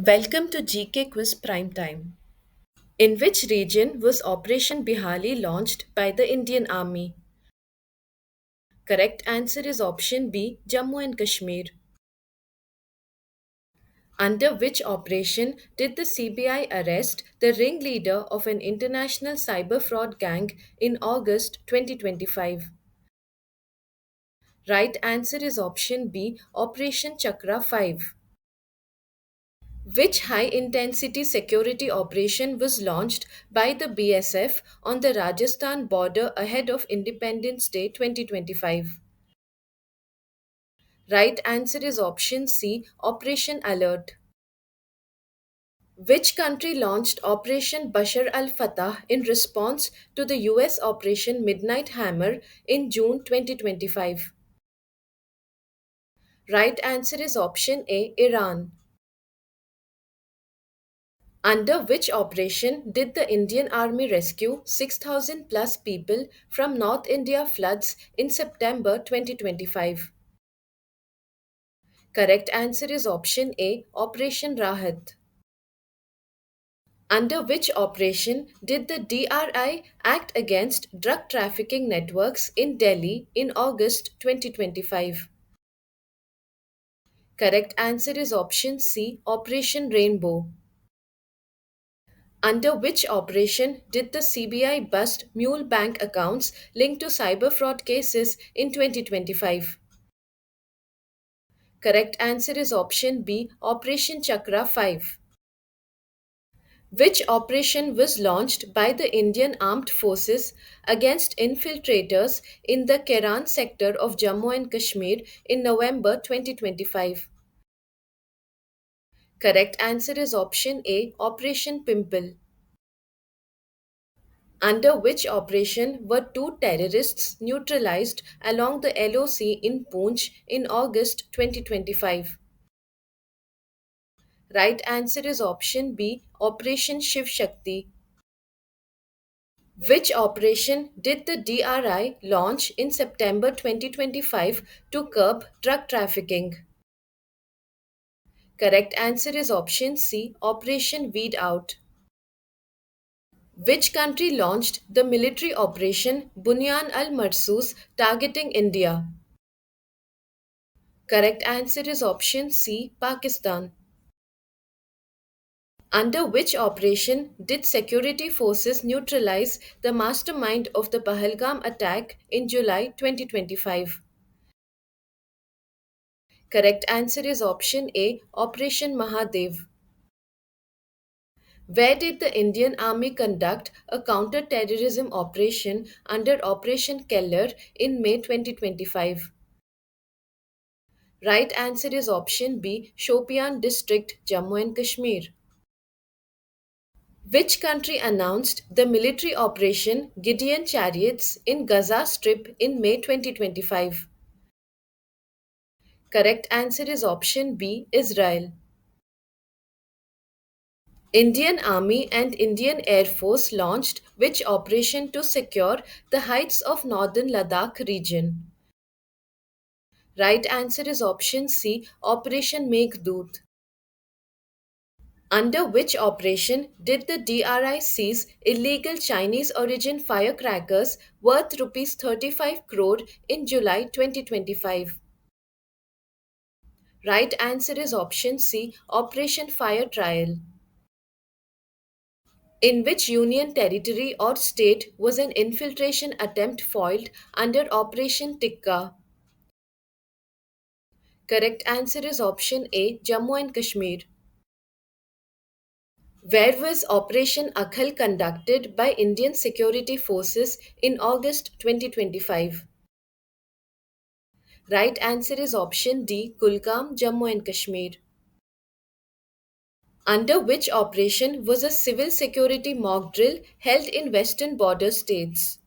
Welcome to GK Quiz Prime Time. In which region was Operation Bihali launched by the Indian Army? Correct answer is option B, Jammu and Kashmir. Under which operation did the CBI arrest the ringleader of an international cyber fraud gang in August 2025? Right answer is option B, Operation Chakra 5. Which high intensity security operation was launched by the BSF on the Rajasthan border ahead of Independence Day 2025? Right answer is option C, Operation Alert. Which country launched Operation Bashar al Fatah in response to the US Operation Midnight Hammer in June 2025? Right answer is option A, Iran. Under which operation did the Indian Army rescue 6,000 plus people from North India floods in September 2025? Correct answer is option A, Operation Rahat. Under which operation did the DRI act against drug trafficking networks in Delhi in August 2025? Correct answer is option C, Operation Rainbow. Under which operation did the CBI bust mule bank accounts linked to cyber fraud cases in 2025? Correct answer is option B, Operation Chakra 5. Which operation was launched by the Indian Armed Forces against infiltrators in the Keran sector of Jammu and Kashmir in November 2025? Correct answer is option A, Operation Pimple. Under which operation were two terrorists neutralized along the LOC in Poonch in August 2025? Right answer is option B, Operation Shiv Shakti. Which operation did the DRI launch in September 2025 to curb drug trafficking? Correct answer is option C, Operation Weed Out. Which country launched the military operation Bunyan al Marsus targeting India? Correct answer is option C, Pakistan. Under which operation did security forces neutralize the mastermind of the Pahalgam attack in July 2025? Correct answer is option A, Operation Mahadev. Where did the Indian Army conduct a counter-terrorism operation under Operation Keller in May 2025? Right answer is option B, Shopian district, Jammu and Kashmir. Which country announced the military operation Gideon Chariots in Gaza Strip in May 2025? Correct answer is option B, Israel. Indian Army and Indian Air Force launched which operation to secure the heights of northern Ladakh region? Right answer is option C, Operation Meghdoot. Under which operation did the DRI seize illegal Chinese origin firecrackers worth Rs 35 crore in July 2025? Right answer is option C, Operation Fire Trial. In which union territory or state was an infiltration attempt foiled under Operation Tikka? Correct answer is option A, Jammu and Kashmir. Where was Operation Akhal conducted by Indian security forces in August 2025? Right answer is option D, Kulgam, Jammu and Kashmir. Under which operation was a civil security mock drill held in western border states?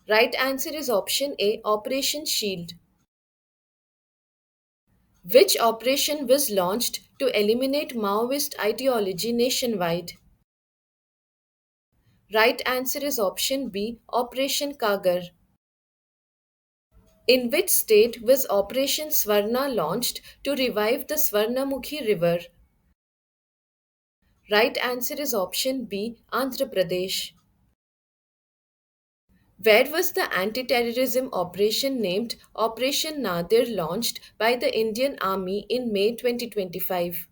Right answer is option A, Operation Shield. Which operation was launched to eliminate Maoist ideology nationwide? Right answer is option B, Operation Kagar. In which state was Operation Swarna launched to revive the Swarnamukhi River? Right answer is option B, Andhra Pradesh. Where was the anti terrorism operation named Operation Nadir launched by the Indian Army in May 2025?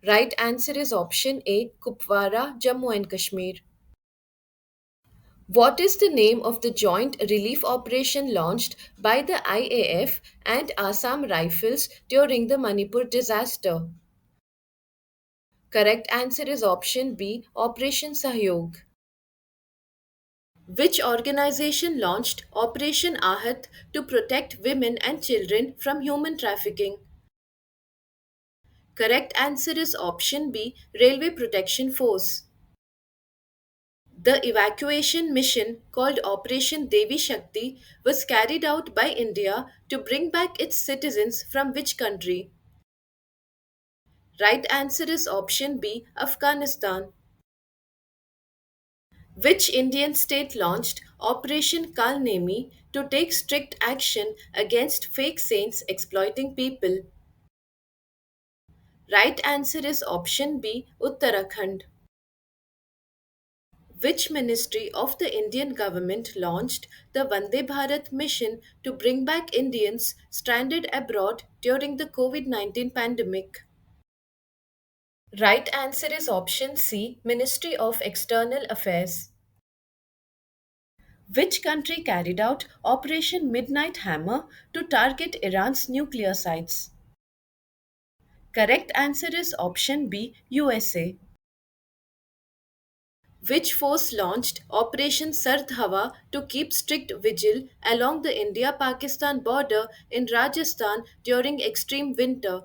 Right answer is option A, Kupwara, Jammu and Kashmir. What is the name of the joint relief operation launched by the IAF and Assam Rifles during the Manipur disaster? Correct answer is option B, Operation Sahyog. Which organization launched Operation Ahat to protect women and children from human trafficking? Correct answer is option B, Railway Protection Force. The evacuation mission called Operation Devi Shakti was carried out by India to bring back its citizens from which country? Right answer is option B, Afghanistan. Which Indian state launched Operation Kalnemi to take strict action against fake saints exploiting people? Right answer is option B, Uttarakhand. Which ministry of the Indian government launched the Vande Bharat mission to bring back Indians stranded abroad during the COVID 19 pandemic? Right answer is option C, Ministry of External Affairs. Which country carried out Operation Midnight Hammer to target Iran's nuclear sites? Correct answer is option B, USA. Which force launched Operation Sard Hawa to keep strict vigil along the India Pakistan border in Rajasthan during extreme winter?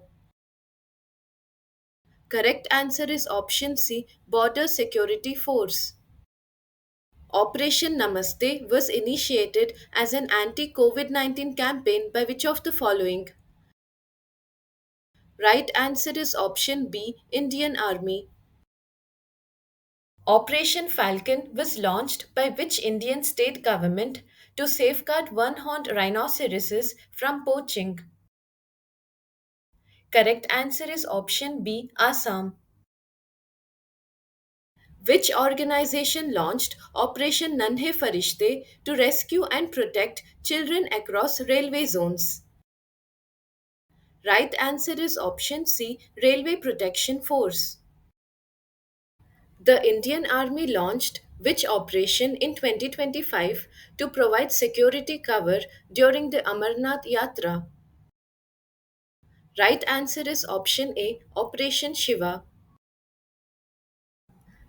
Correct answer is option C, Border Security Force. Operation Namaste was initiated as an anti COVID 19 campaign by which of the following? Right answer is option B, Indian Army. Operation Falcon was launched by which Indian state government to safeguard one horned rhinoceroses from poaching? Correct answer is option B, Assam. Which organization launched Operation Nanhe Farishte to rescue and protect children across railway zones? Right answer is option C, Railway Protection Force. The Indian Army launched which operation in 2025 to provide security cover during the Amarnath Yatra? Right answer is option A, Operation Shiva.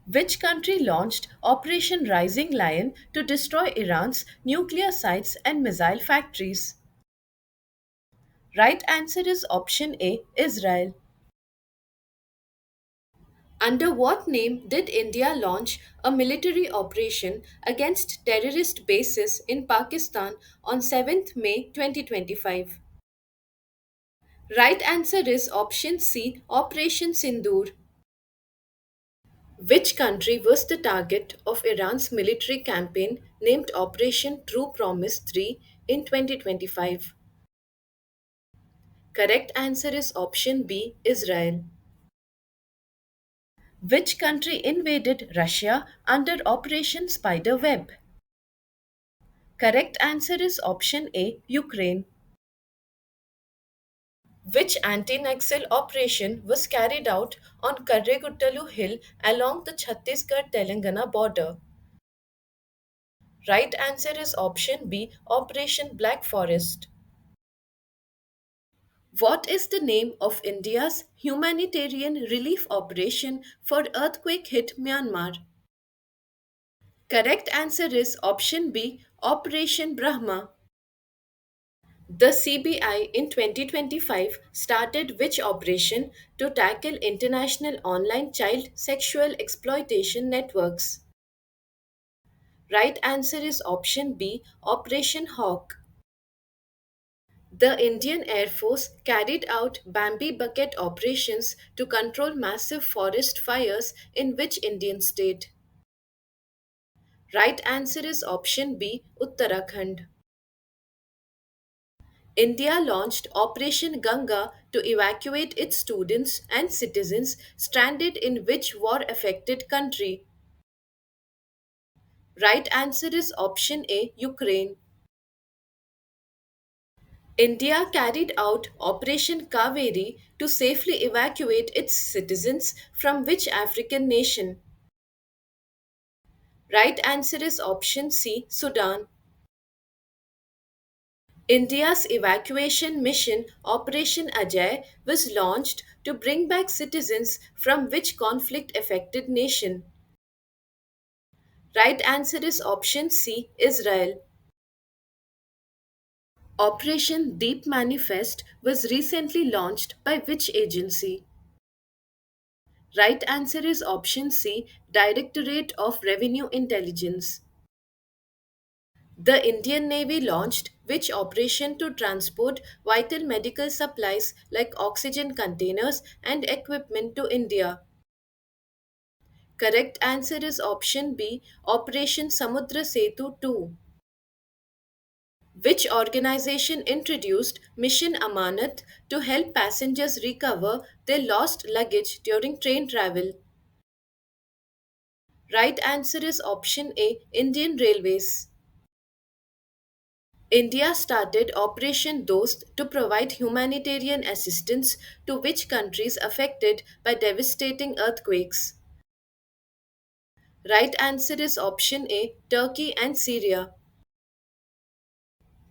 Which country launched Operation Rising Lion to destroy Iran's nuclear sites and missile factories? Right answer is option A, Israel. Under what name did India launch a military operation against terrorist bases in Pakistan on 7th May 2025? Right answer is option C, Operation Sindoor. Which country was the target of Iran's military campaign named Operation True Promise 3 in 2025? Correct answer is option B, Israel. Which country invaded Russia under Operation Spiderweb? Correct answer is option A, Ukraine. Which anti-Naxal operation was carried out on Karreguttalu Hill along the Chhattisgarh-Telangana border? Right answer is option B, Operation Black Forest. What is the name of India's humanitarian relief operation for earthquake hit Myanmar? Correct answer is option B, Operation Brahma. The CBI in 2025 started which operation to tackle international online child sexual exploitation networks? Right answer is option B, Operation Hawk. The Indian Air Force carried out Bambi bucket operations to control massive forest fires in which Indian state? Right answer is option B, Uttarakhand. India launched Operation Ganga to evacuate its students and citizens stranded in which war affected country? Right answer is option A, Ukraine. India carried out Operation Kaveri to safely evacuate its citizens from which African nation? Right answer is option C, Sudan. India's evacuation mission, Operation Ajay, was launched to bring back citizens from which conflict affected nation? Right answer is option C, Israel. Operation Deep Manifest was recently launched by which agency? Right answer is option C, Directorate of Revenue Intelligence. The Indian Navy launched which operation to transport vital medical supplies like oxygen containers and equipment to India? Correct answer is option B, Operation Samudra Setu 2. Which organization introduced Mission Amanat to help passengers recover their lost luggage during train travel? Right answer is option A, Indian Railways. India started Operation Dost to provide humanitarian assistance to which countries affected by devastating earthquakes? Right answer is option A, Turkey and Syria.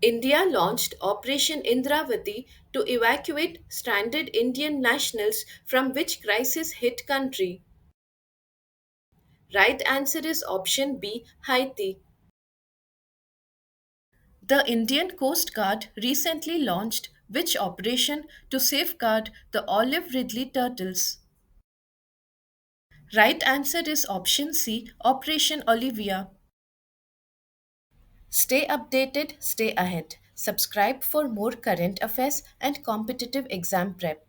India launched Operation Indravati to evacuate stranded Indian nationals from which crisis hit country? Right answer is option B, Haiti. The Indian Coast Guard recently launched which operation to safeguard the olive ridley turtles? Right answer is option C, Operation Olivia. Stay updated, stay ahead. Subscribe for more current affairs and competitive exam prep.